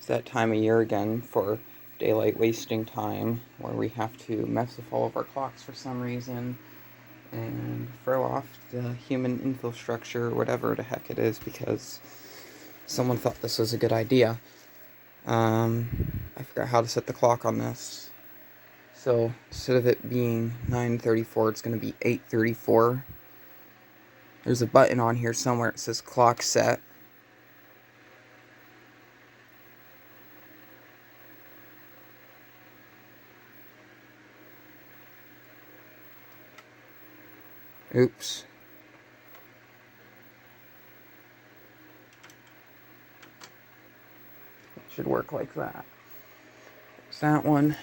It's that time of year again for daylight wasting time, where we have to mess with all of our clocks for some reason and throw off the human infrastructure, whatever the heck it is, because someone thought this was a good idea. I forgot how to set the clock on this. So instead of it being 9:34, it's going to be 8:34. There's a button on here somewhere that says clock set. Oops. It should work like that. There's that one.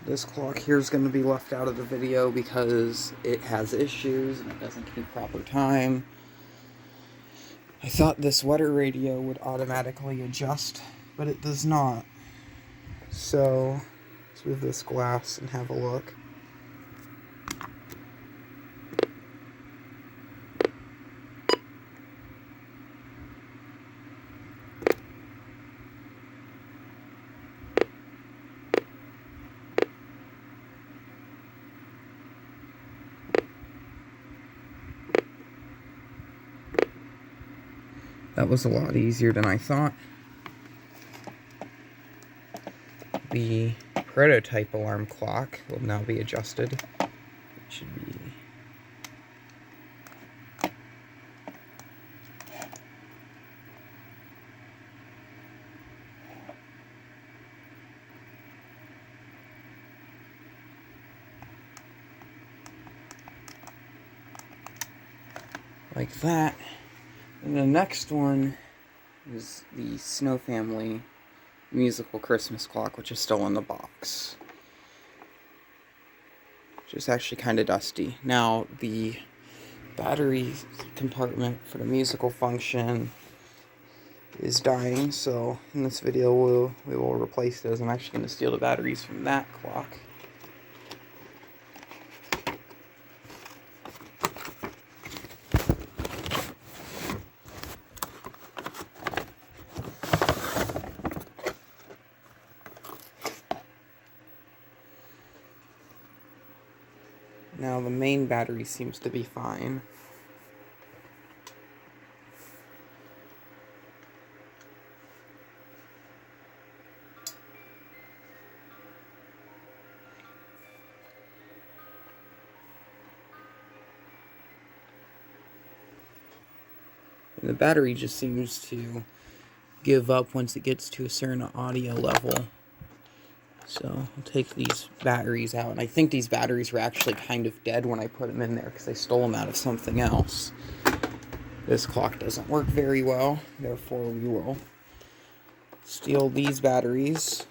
This clock here is going to be left out of the video because it has issues and it doesn't keep proper time. I thought this weather radio would automatically adjust, but it does not. So, let's move this glass and have a look. That was a lot easier than I thought. The prototype alarm clock will now be adjusted. It should be like that. And the next one is the Snow Family musical Christmas clock, which is still in the box. Which is actually kind of dusty. Now, the battery compartment for the musical function is dying, so in this video we will replace those. I'm actually going to steal the batteries from that clock. Now the main battery seems to be fine. And the battery just seems to give up once it gets to a certain audio level. So I'll take these batteries out. And I think these batteries were actually kind of dead when I put them in there because I stole them out of something else. This clock doesn't work very well, therefore we will steal these batteries.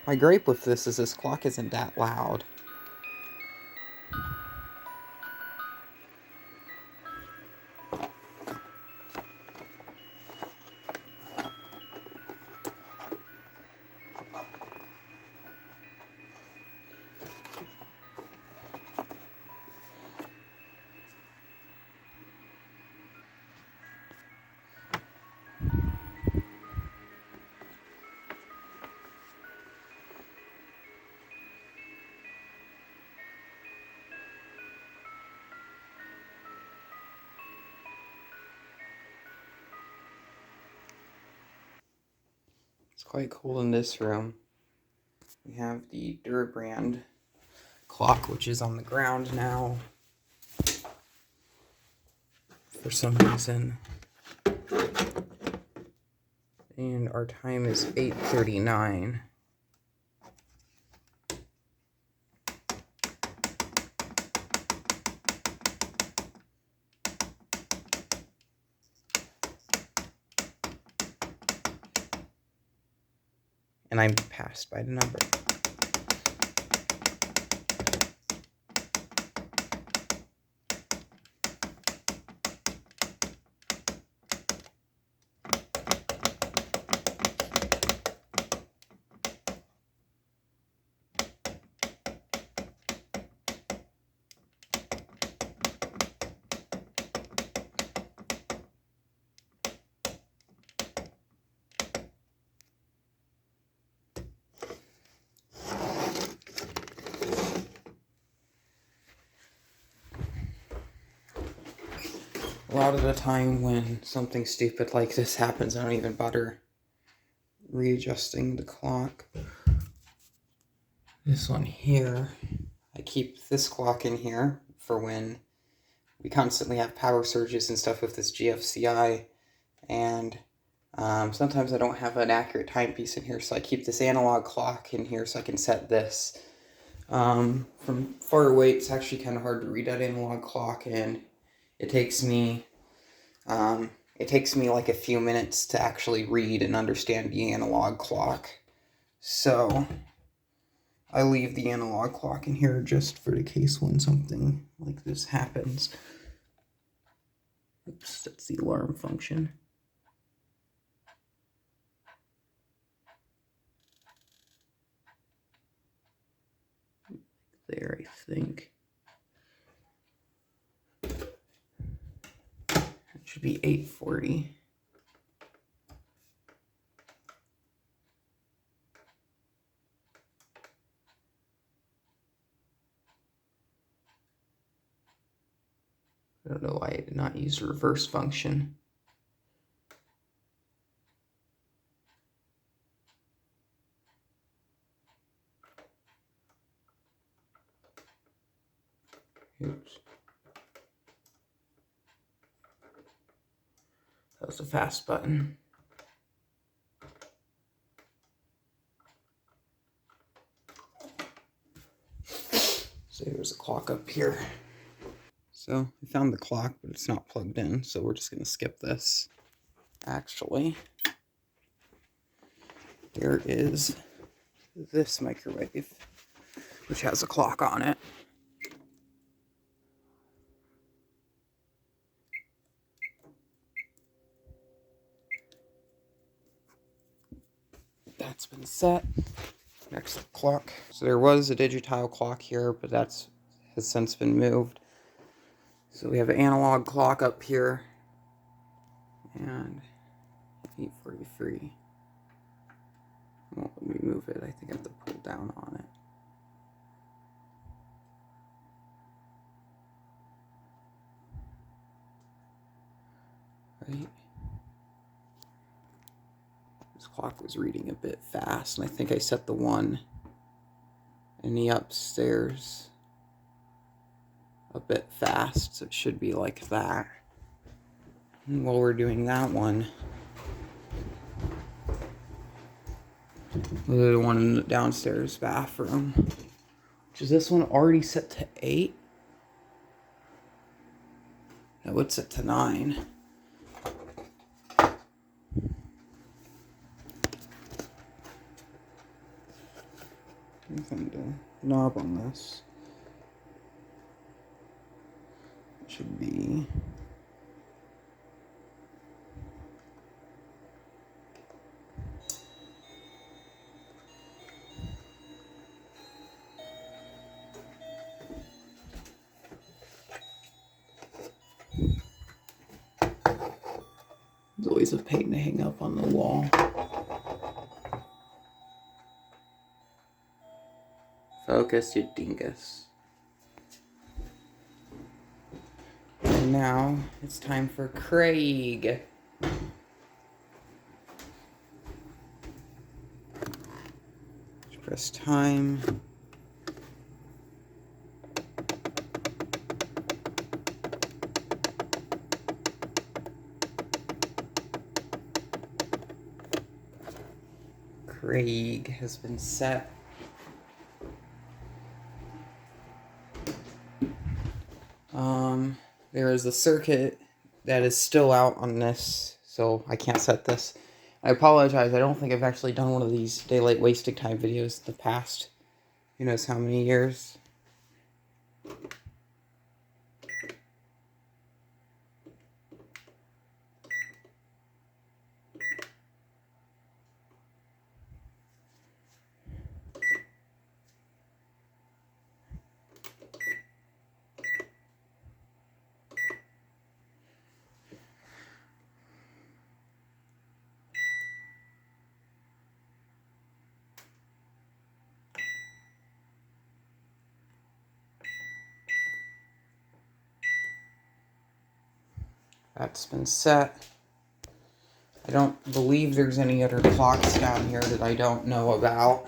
My gripe with this is this clock isn't that loud. It's quite cool in this room. We have the Durabrand clock, which is on the ground now for some reason. And our time is 8:39. And I'm passed by the number. A lot of the time when something stupid like this happens, I don't even bother readjusting the clock. This one here, I keep this clock in here for when we constantly have power surges and stuff with this GFCI, and sometimes I don't have an accurate timepiece in here, so I keep this analog clock in here so I can set this. From far away, it's actually kind of hard to read that analog clock, and it takes me like a few minutes to actually read and understand the analog clock. So I leave the analog clock in here just for the case when something like this happens. Oops, that's the alarm function. There, I think. It should be 8:40. I don't know why I did not use the reverse function. Oops. That was a fast button. So there's a clock up here. So I found the clock, but it's not plugged in, so we're just going to skip this. Actually, there is this microwave, which has a clock on it. That's been set. Next clock. So there was a digital clock here, but has since been moved. So we have an analog clock up here, and 8:43. Won't let me move it. I think I have to pull down on it. Right. This clock was reading a bit fast, and I think I set the one in the upstairs a bit fast, so it should be like that. And while we're doing that one, the one in the downstairs bathroom, which is this one, already set to 8. No, it's set to 9. Find the knob on this. It should be it's always a pain to hang up on the wall. Focus, you dingus. And now it's time for Craig. Just press time. Craig has been set. There is a circuit that is still out on this, so I can't set this. I apologize, I don't think I've actually done one of these daylight wasting time videos in the past who knows how many years. That's been set. I don't believe there's any other clocks down here that I don't know about.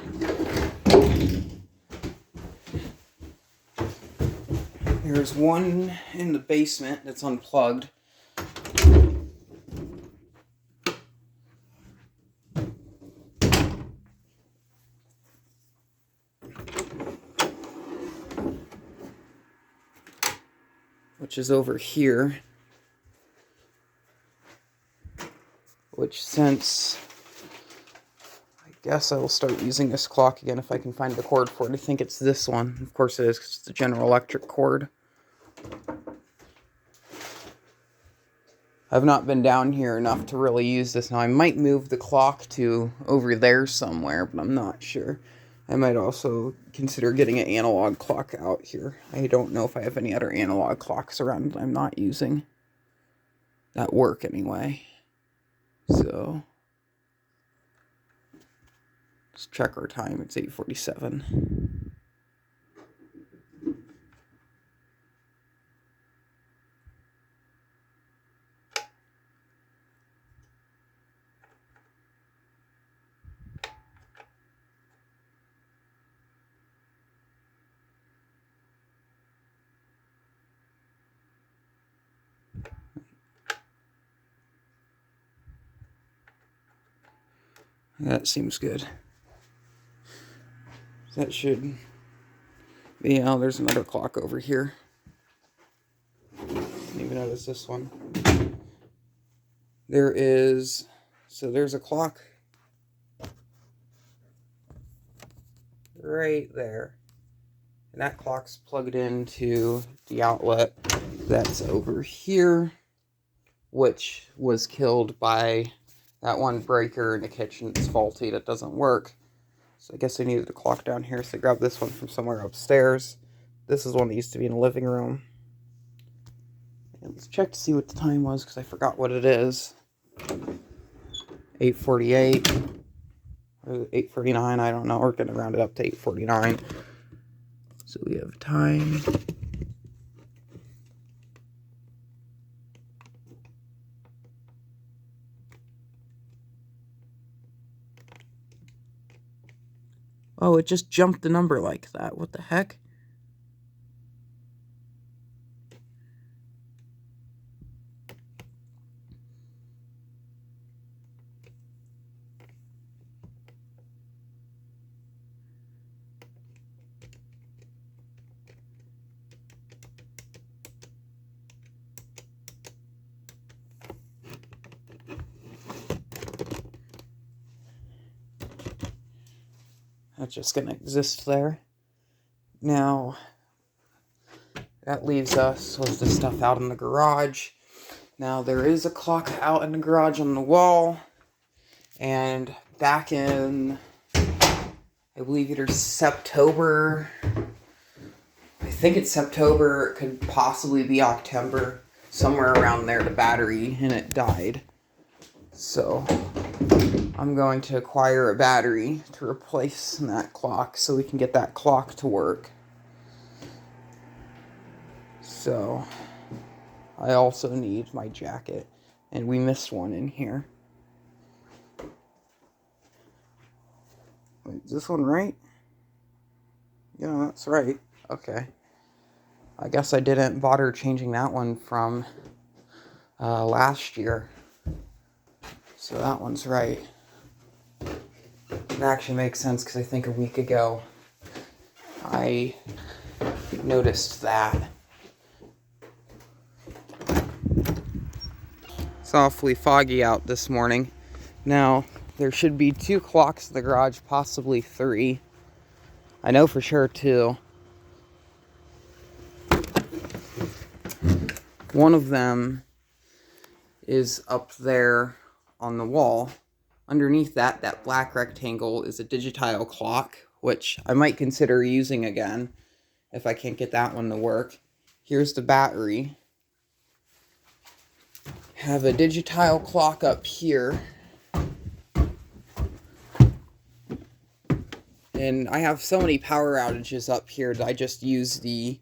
There's one in the basement that's unplugged. Which is over here. Which, since I guess I will start using this clock again if I can find the cord for it. I think it's this one. Of course it is, 'cause it's the General Electric cord. I've not been down here enough to really use this. Now, I might move the clock to over there somewhere, but I'm not sure. I might also consider getting an analog clock out here. I don't know if I have any other analog clocks around that I'm not using. That work, anyway. So, let's check our time. It's 8:47. That seems good. That should be, oh, there's another clock over here. Didn't even notice this one. There's a clock right there. And that clock's plugged into the outlet that's over here, which was killed by that one breaker in the kitchen. It's faulty, that doesn't work. So I guess I needed a clock down here, so I grabbed this one from somewhere upstairs. This is one that used to be in the living room. And let's check to see what the time was, because I forgot what it is. 8:48. 8:49, I don't know. We're going to round it up to 8:49. So we have time. Oh, it just jumped the number like that. What the heck? That's just going to exist there. Now, that leaves us with the stuff out in the garage. Now, there is a clock out in the garage on the wall. And back in, I believe either September, I think it's September, it could possibly be October, somewhere around there, the battery, and it died. So, I'm going to acquire a battery to replace that clock so we can get that clock to work. So, I also need my jacket, and we missed one in here. Wait, is this one right? Yeah, that's right. Okay. I guess I didn't bother changing that one from last year. So that one's right. It actually makes sense because I think a week ago I noticed that. It's awfully foggy out this morning. Now, there should be 2 clocks in the garage, possibly 3. I know for sure 2. One of them is up there on the wall. Underneath that black rectangle is a Digitile clock, which I might consider using again if I can't get that one to work. Here's the battery. Have a Digitile clock up here. And I have so many power outages up here that I just use the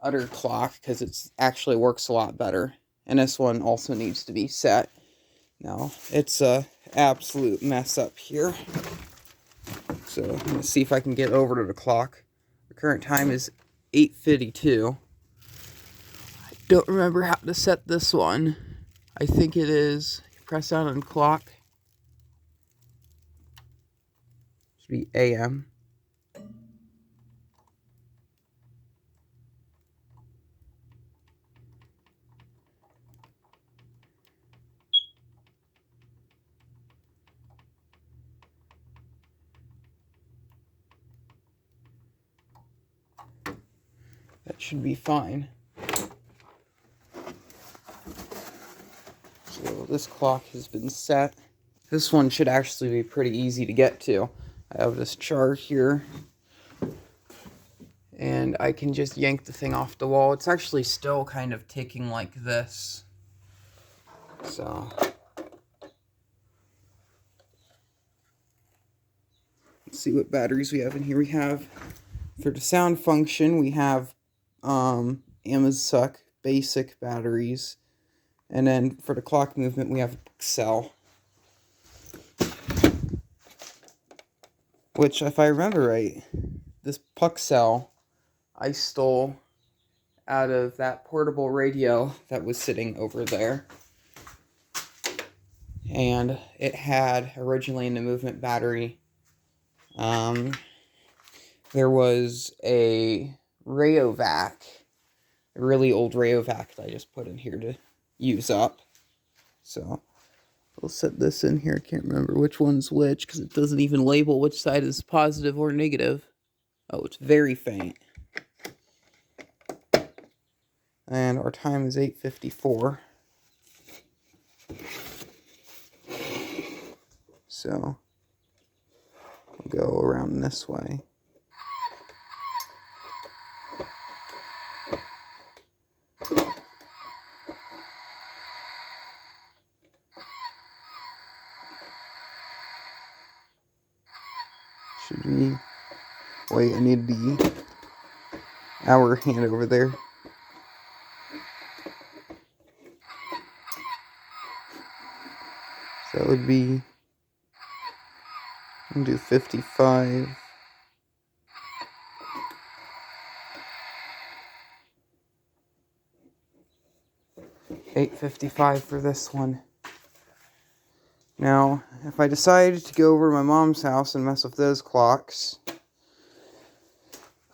other clock because it actually works a lot better. And this one also needs to be set. Now, it's a absolute mess up here. So, I'm going to see if I can get over to the clock. The current time is 8:52. I don't remember how to set this one. I think it is, press down on the clock. Should be AM. That should be fine. So this clock has been set. This one should actually be pretty easy to get to. I have this chart here, and I can just yank the thing off the wall. It's actually still kind of ticking like this. So let's see what batteries we have in here. We have, for the sound function, we have Amazsuck basic batteries. And then for the clock movement, we have Excel. Which, if I remember right, this Puxel I stole out of that portable radio that was sitting over there. And it had, originally in the movement battery, there was a Rayovac, a really old Rayovac that I just put in here to use up. So we'll set this in here. I can't remember which one's which because it doesn't even label which side is positive or negative. Oh, it's very faint. And our time is 8:54. So we'll go around this way. Should we... Wait, I need the hour hand over there. So that would be... I'll do 55. $8.55 for this one. Now, if I decide to go over to my mom's house and mess with those clocks,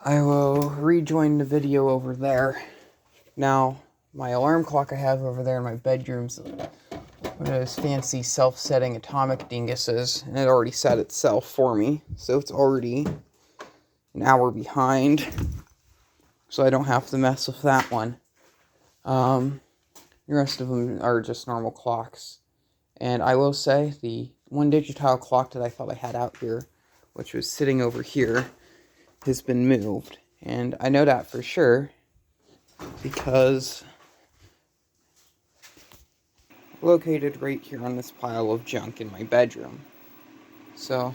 I will rejoin the video over there. Now, my alarm clock I have over there in my bedroom's one of those fancy self-setting atomic dinguses, and it already set itself for me, so it's already an hour behind, so I don't have to mess with that one. The rest of them are just normal clocks. And I will say, the one digital clock that I thought I had out here, which was sitting over here, has been moved. And I know that for sure, because located right here on this pile of junk in my bedroom. So,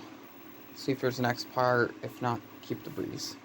see if there's the next part. If not, keep the breeze.